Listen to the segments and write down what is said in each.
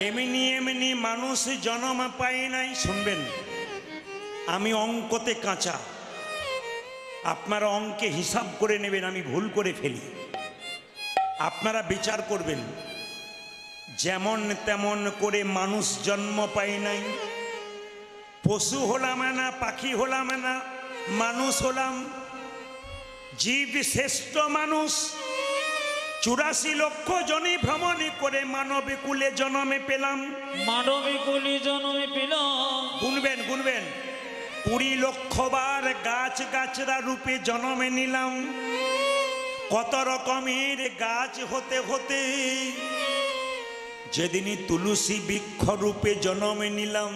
এমনি এমনি মানুষ জন্ম পায় নাই। শুনবেন, আমি অঙ্কতে কাঁচা, আপনারা অঙ্কে হিসাব করে নেবেন আমি ভুল করে ফেলি, আপনারা বিচার করবেন। যেমন তেমন করে মানুষ জন্ম পায় নাই। পশু হলাম না, পাখি হলাম না, মানুষ হলাম। জীব শ্রেষ্ঠ মানুষ 84 লক্ষ জনি ভ্রমণ করে মানব কুলে জন্মে পেলাম। মানব কুলে জন্মে পেলাম। গুনবেন গুনবেন, 20 লক্ষ বার গাছ গাছরা রূপে জন্মে নিলাম। কত রকমের গাছ হতে হতে যেদিনই তুলসী বৃক্ষ রূপে জন্মে নিলাম।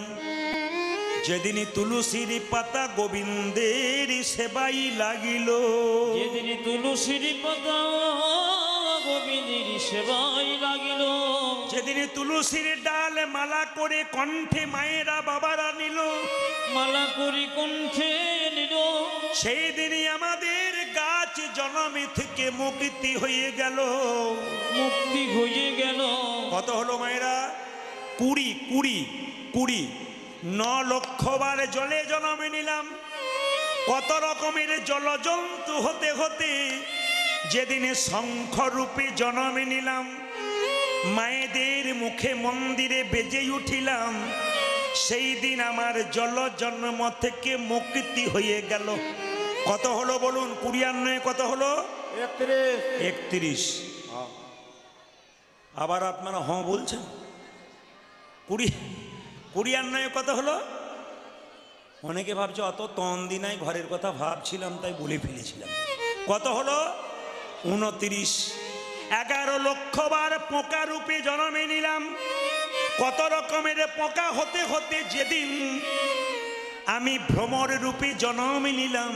যেদিনই তুলসীর পাতা গোবিন্দের সেবাই লাগিল। যেদিনই তুলসীর পাতা গোবিন্দের সেবাই লাগিল। যেদিনই তুলসীর ডাল মালা করে কণ্ঠে মায়েরা বাবারা নিল। মালা করে কণ্ঠে নিল। সেই দিনই আমাদের গাছ জন্মে থেকে মুক্তি হয়ে গেল। মুক্তি হয়ে গেল। কত হলো মায়েরা? 20 9 লক্ষ বার জলে জন্মে নিলাম। কত রকমের জলজন্তু হতে হতে যেদিনে শঙ্খ রূপে জন্মে নিলাম। মায়েদের মুখে মন্দিরে বেজে উঠিলাম। সেই দিন আমার জল জন্ম থেকে মুক্তি হয়ে গেল। কত হলো বলুন? 20 কত হলো? 31। আবার আপনারা হ্যাঁ বলছেন। 20 কত হলো? অনেকে ভাবছে অত তন্দি নাই, ঘরের কথা ভাবছিলাম তাই বলে ফেলেছিলাম। কত হলো? 29। 11 লক্ষ বার পোকা রূপে জন্মে নিলাম। কত রকমের পোকা হতে হতে যেদিন আমি ভ্রমর রূপে জন্ম নিলাম।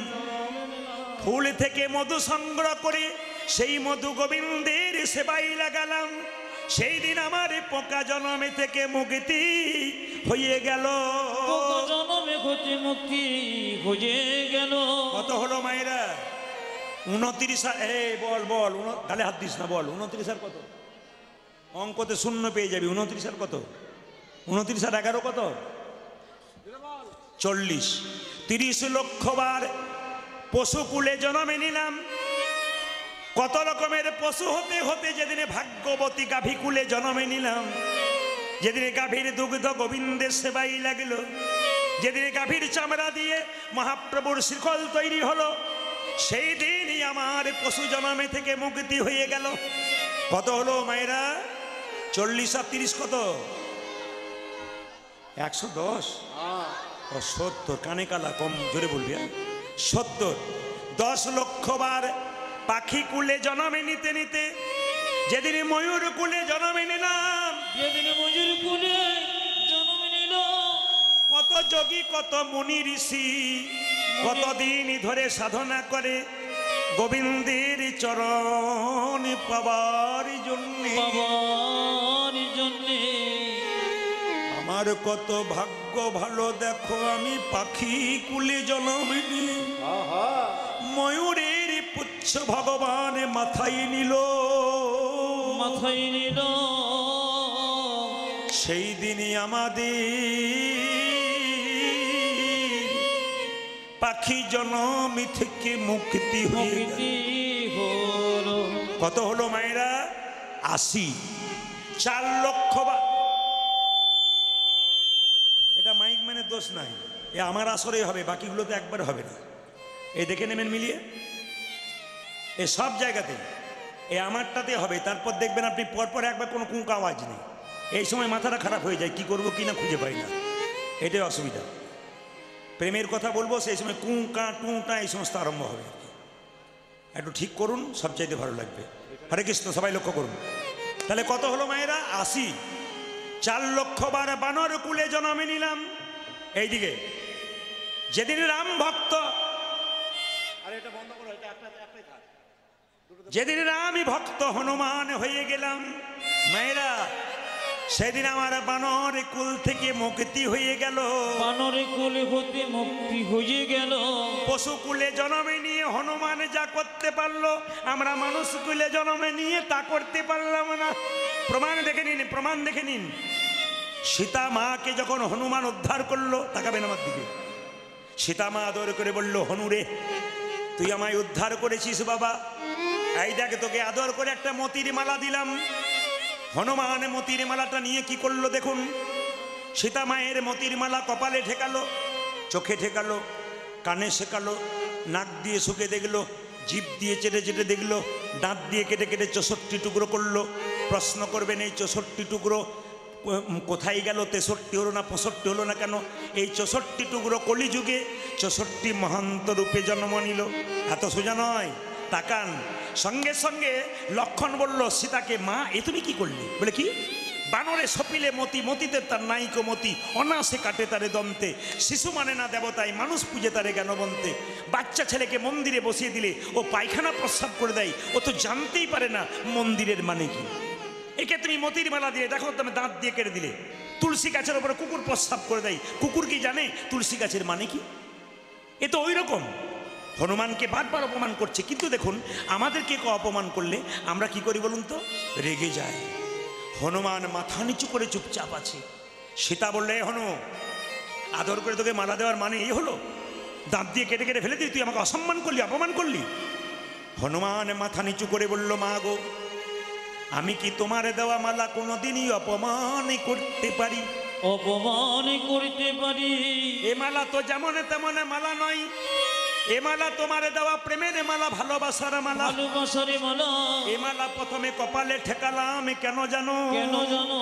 ফুল থেকে মধু সংগ্রহ করে সেই মধু গোবিন্দের সেবাই লাগালাম। সেই দিন আমার পোকা জন্মে থেকে মুক্তি হয়ে গেল। পোকা জন্মে থেকে মুক্তি হয়ে গেল। কত হলো মায়েরা? 29। বল বল, তাহলে হাত দিস না, বল 29 আর কত? অঙ্কতে শূন্য পেয়ে যাবি। 29 আর কত? 29 আর 11 কত? 40। 30 লক্ষ বার পশুকুলে জন্মে নিলাম। কত রকমের পশু হতে হতে যেদিনে ভাগ্যবতী গাভীকুলে জন্মে নিলাম। যেদিনে গাভীর দুগ্ধ গোবিন্দের সেবাই লাগিল। যেদিনে গাভীর চামড়া দিয়ে মহাপ্রভুর শিকল তৈরি হলো। সেই দিনই আমার পশু জন্মে থেকে মুক্তি হয়ে গেল। কত হলো মায়েরা? 40 আর 30 কত? 110। 70। কানে কালা, কম জোরে বলবি। 70। 10 লক্ষ বার পাখি কুলে জন্মে নিতে নিতে যেদিন ময়ূর কুলে জন্মে নিলাম। যেদিন ময়ূর কুলে জন্মে নিল। কত যোগী কত মুনি ঋষি কতদিন ধরে সাধনা করে গোবিন্দের চরণ পাবার জন্যে। আমার কত ভাগ্য ভালো, দেখো আমি পাখি কুলে জন্মে নি। ময়ূরের পুচ্ছ ভগবান মাথায় নিল। সেই দিনই আমাদের পাখি জন্ম থেকে মুক্তি হলো। কত হলো মায়েরা? 80। 4 লক্ষ বার। এটা মাইক মানে দোষ নাই, এ আমার আসরে হবে, বাকিগুলোতে একবার হবে না। এই দেখে নেবেন মিলিয়ে, এ সব জায়গাতে এ আমারটাতে হবে। তারপর দেখবেন আপনি পরপর একবার কোনো কুঁক আওয়াজ নেই। এই সময় মাথাটা খারাপ হয়ে যায়, কি করব কি না খুঁজে পাই না। এটাই অসুবিধা। প্রেমের কথা বলবো, সেই সময় কুঁকা টুঁটা এই সমস্ত আরম্ভ হবে। একটু ঠিক করুন, সবচাইতে ভালো লাগবে। হরে কৃষ্ণ, সবাই লক্ষ্য করুন। তাহলে কত হলো মায়েরা? 80। 4 লক্ষ বার বানর কুলে জন্মে নিলাম। এইদিকে যেদিন রাম ভক্ত, যেদিন রামই ভক্ত হনুমান হয়ে গেলাম মায়েরা, সেদিন আমার বানর কুল থেকে মুক্তি হয়ে গেল। বানর কুল হতে মুক্তি হয়ে গেল। পশু কুলে জন্মে নিয়ে হনুমান যা করতে পারলো, আমরা মানুষ কুলে জন্মে নিয়ে তা করতে পারলাম না। প্রমাণ দেখে নিন, প্রমাণ দেখে নিন। সীতা মাকে যখন হনুমান উদ্ধার করলো, তাকাবেন আমার দিকে, সীতা মা আদর করে বলল, হনুরে তুই আমায় উদ্ধার করেছিস বাবা, এই দেখ তোকে আদর করে একটা মতির মালা দিলাম। হনুমান মতির মালাটা নিয়ে কি করলো দেখুন, সীতা মায়ের মতির মালা কপালে ঠেকালো, চোখে ঠেকালো, কানে শেখালো, নাক দিয়ে শুকে দেখলো, জিভ দিয়ে চেটে চেটে দেখলো, দাঁত দিয়ে কেটে কেটে 64 টুকরো করলো। প্রশ্ন করবেন এই 64 টুকরো কোথায় গেল? 63 হলো না 65 হলো না কেন? এই 64 টুকরো কলিযুগে 64 মহান্ত রূপে জন্ম নিল। এত সোজা নয়, তাকান। সঙ্গে সঙ্গে লক্ষণ বলল সীতাকে, মা এ তুমি কি করলে? বলে কি? বানরে সপিলে মতি, মতিতে তার নাইকো মতি, অনাসে কাটে তারে দন্তে, শিশু মানে না দেবতায়, মানুষ পূজে তারে জ্ঞানবন্তে। বাচ্চা ছেলেকে মন্দিরে বসিয়ে দিলে ও পায়খানা প্রস্রাব করে দেয়, ও তো জানতেই পারে না মন্দিরের মানে কি। একে তুমি মতির মালা দিয়ে দেখো, তুমি দাঁত দিয়ে কেটে দিলে। তুলসী গাছের ওপরে কুকুর প্রস্রাব করে দেয়, কুকুর কি জানে তুলসী গাছের মানে কি? এ তো ওই রকম হনুমানকে বারবার অপমান করছে। কিন্তু দেখুন, আমাদেরকে অপমান করলে আমরা কি করি বলুন তো? রেগে যায়। হনুমান মাথা নিচু করে চুপচাপ আছে। সীতা বললে, হনু আদর করে তোকে মালা দেওয়ার মানে এই হলো? দাঁত দিয়ে কেটে কেটে ফেলে দিই, তুই আমাকে অসম্মান করলি, অপমান করলি। হনুমান মাথা নিচু করে বলল, মা গো, আমি কি তোমার দেওয়া মালা কোনোদিনই অপমান করতে পারি? অপমান করতে পারি? এ মালা তো যেমন তেমন মালা নয়, এ মালা তোমার দেওয়া প্রেমের মালা, ভালোবাসার মালা। ভালোবাসার মালা। এ মালা প্রথমে কপালে ঠেকালাম কেন জানো? কেন জানো?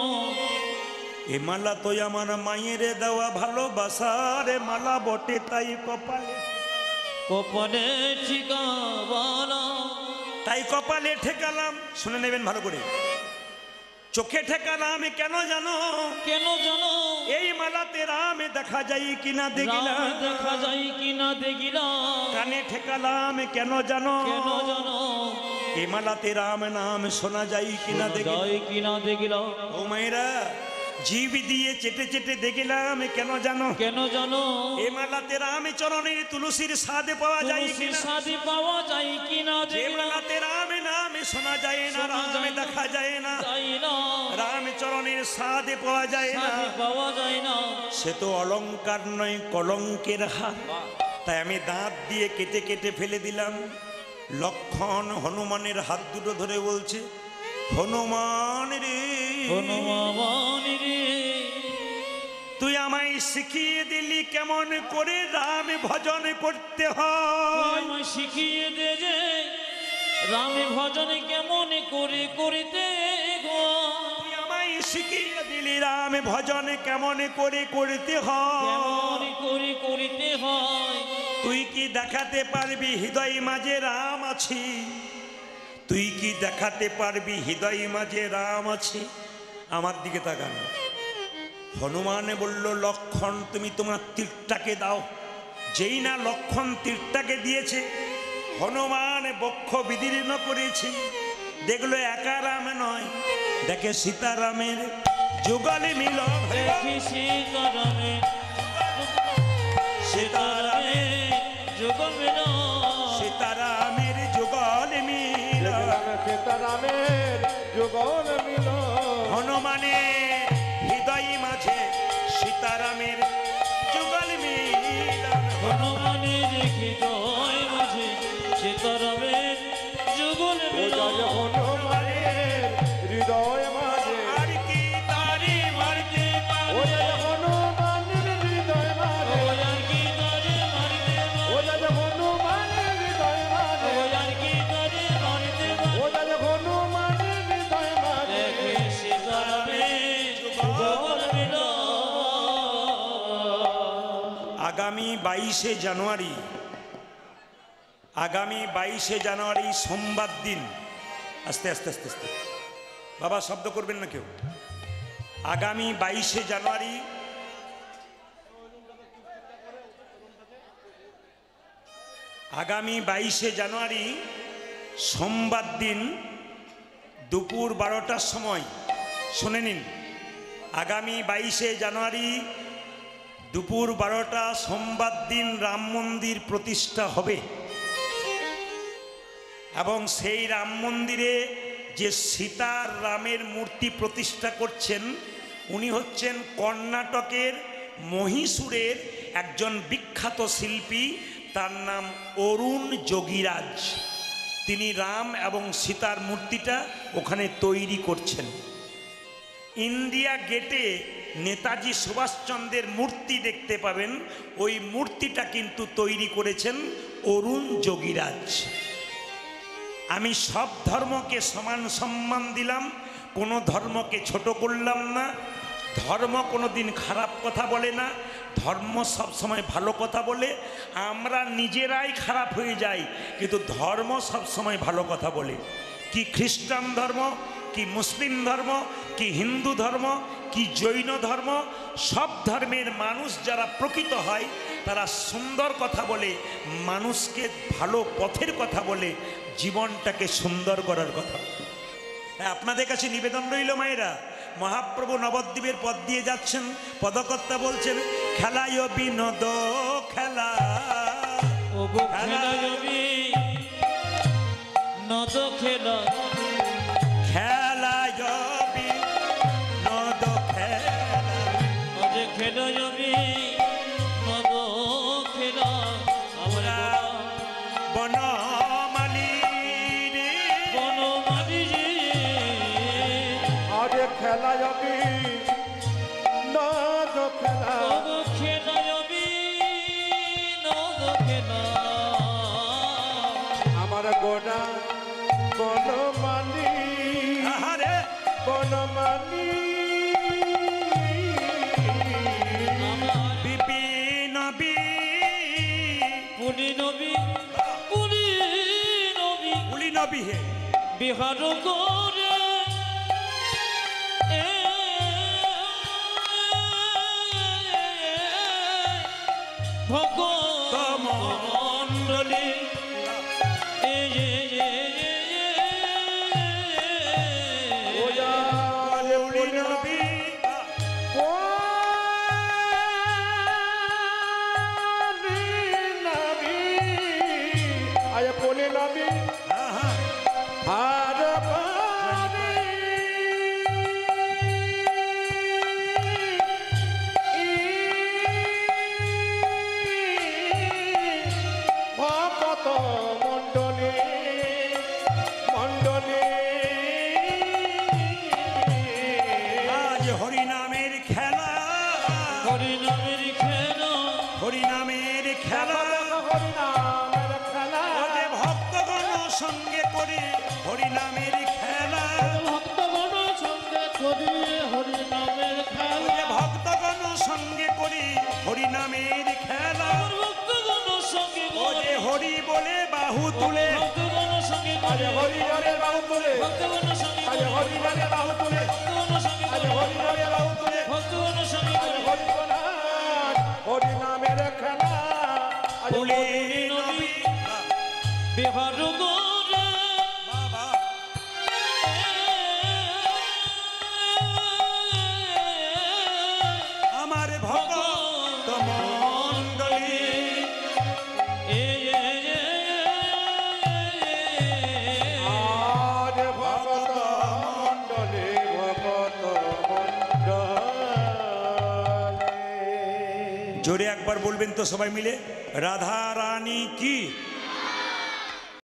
এ মালা তো আমার মায়ের দেওয়া ভালোবাসার মালা বটে, তাই কপালে কপালে ঠিকাবালা, তাই কপালে ঠেকালাম। শুনে নেবেন ভালো করে। চোখে ঠেকালাম কেন জানো? কেন জানো? এই মালাতে রাম দেখা যায় কিনা দেখিলাম, রাম দেখা যায় কিনা দেখিলাম। কানে ঠেকালাম কেন জানো? কেন জানো? এই মালাতে রাম নাম শোনা যায় কিনা দেখিলাম। যায় কিনা দেখিলাম। ও মায়েরা, জিভ দিয়ে চেটে চেটে দেখিলাম কেন জানো? কেন জানো? এ মালাতে রাম চরণের তুলসীর স্বাদ পাওয়া যায় তুলসীর কিনা? স্বাদ পাওয়া যায় কিনা এ দেখিলাম। মালাতে রাম নাম শোনা যায় না, শোনা রাম যায় না, দেখা যায় না, যায় না। রাম চরণের স্বাদ পাওয়া যায় না। স্বাদ পাওয়া যায় না। সে তো অলংকার নয়, কলঙ্কের হাত। তাই আমি দাঁত দিয়ে কেটে কেটে ফেলে দিলাম। লক্ষণ হনুমানের হাত দুটো ধরে বলছে, হনুমান রে, হনুমান রে, তুই আমায় শিখিয়ে দিলি কেমন করে রাম ভজন করতে তুই হয়। আমায় শিখিয়ে দে যে রাম ভজন কেমন করে করিতে গো। তুই আমায় শিখিয়ে দিলি রাম ভজন কেমন করে করতে হয়। কেমন করে করিতে হয়। তুই কি দেখাতে পারবি হৃদয় মাঝে রাম আছে? তুই কি দেখাতে পারবি হৃদয় মাঝে রাম আছে? আমার দিকে তাকান। হনুমান বলল, লক্ষণ তুমি তোমার তীরটাকে দাও। যেই না লক্ষণ তীরটাকে দিয়েছে, হনুমান বক্ষ বিদীর্ণ করেছে। দেখলো একা রাম নয়, দেখে সীতারামের যুগলে মিল। দেখি সীতারামে, সীতারামে যুগল মিলন। সীতারামের যুগলে মিল। সীতারামের যুগল মিল। হনুমানের হৃদয় মাঝে সীতারামের যুগল মিল। হনুমানের হৃদয় মাঝে সীতারামের যুগল মিলন। হনুমানের হৃদয় মাঝে আর কি তারি মারতে ও পারে? হনুমানের হৃদয় মাঝে ও আর কি তারে মারিতে ও পারে? হনুমানের হৃদয় মাঝে ও আর কি তারে মারিতে পারে? ও হনুমানের হৃদয় মাঝে দেখে সীতারামের যুগল মিলন। আগামী 22শে জানুয়ারি, আগামী 22শে জানুয়ারি সোমবার দিন, আস্তে আস্তে আস্তে আস্তে বাবা শব্দ করবেন না কেউ। আগামী 22শে জানুয়ারি আগামী 22শে জানুয়ারি সোমবার দিন দুপুর 12টার সময়, শুনে নিন, আগামী 22শে জানুয়ারি দুপুর 12টা সোমবার দিন রাম মন্দির প্রতিষ্ঠা হবে। এবং সেই রাম মন্দিরে যে সীতার রামের মূর্তি প্রতিষ্ঠা করছেন, উনি হচ্ছেন কর্ণাটকের মহীশূরের একজন বিখ্যাত শিল্পী, তার নাম অরুণ যোগীরাজ। তিনি রাম এবং সীতার মূর্তিটা ওখানে তৈরি করছেন। ইন্ডিয়া গেটে নেতাজি সুভাষচন্দ্রের মূর্তি দেখতে পাবেন, ওই মূর্তিটা কিন্তু তৈরি করেছেন অরুণ যোগীরাজ। আমি সব ধর্মকে সমান সম্মান দিলাম, কোনো ধর্মকে ছোট করলাম না। ধর্ম কোনো দিন খারাপ কথা বলে না, ধর্ম সবসময় ভালো কথা বলে। আমরা নিজেরাই খারাপ হয়ে যাই, কিন্তু ধর্ম সবসময় ভালো কথা বলে। কি খ্রিস্টান ধর্ম, কি মুসলিম ধর্ম, কি হিন্দু ধর্ম, কি জৈন ধর্ম, সব ধর্মের মানুষ যারা প্রকৃত হয় তারা সুন্দর কথা বলে, মানুষকে ভালো পথের কথা বলে, জীবনটাকে সুন্দর করার কথা। আপনাদের কাছে নিবেদন রইল মায়েরা, মহাপ্রভু নবদ্বীপের পথ দিয়ে যাচ্ছেন, পদকর্তা বলছেন খেলায় বিনোদ খেলা, ওগো খেলায় বিনোদ খেলা, খেলায় বিনোদ খেলা, আজ খেলায় বিনোদ খেলা। আমরা বনমালী রে, বনমালী রে, আজ খেলায় বিনোদ খেলা, ওগো খেলায় বিনোদ খেলা। আমার গোনা বনমালী, আহারে বনমালী, আমার বিপিন পুরী নবী, পুরী নবী উলি নবী হে বিহার করে ভগত মণ্ডলী উলি নবী আয় পলি নবী আহা আর পারি ভকত মণ্ডলী মণ্ডলী আজ হরিনামের খেলা, হরিনামের খেলা, হরিনামের খেলা, হরিনামের খেলা ওরে ভক্তগণ সঙ্গে করে হরিনামের খেলা, ভক্তগণ সঙ্গে করি হরিনামের খেলা, ওরে ভক্তগণ সঙ্গে করে হরিনামের খেলা, ভক্তগণ সঙ্গে ওরে হরি বলে বাহু তুলে, ভক্তগণ সঙ্গে আজ হরিনামের বাহু তুলে ভক্তগণ সঙ্গে আজ হরিনামের বাহু তুলে ভক্তগণ সঙ্গে আজ হরিনামের বাহু তুলে ভক্তগণ সঙ্গে আজ হরিনাথ হরিনামের খেলা আজ উলি হরি নবী বিহার করে বাবা আমার ভক্ত মণ্ডলী আজ ভগত মণ্ডলী ভগত মণ্ডলী জোরে একবার বলবেন তো সবাই মিলে, রাধা রানী কি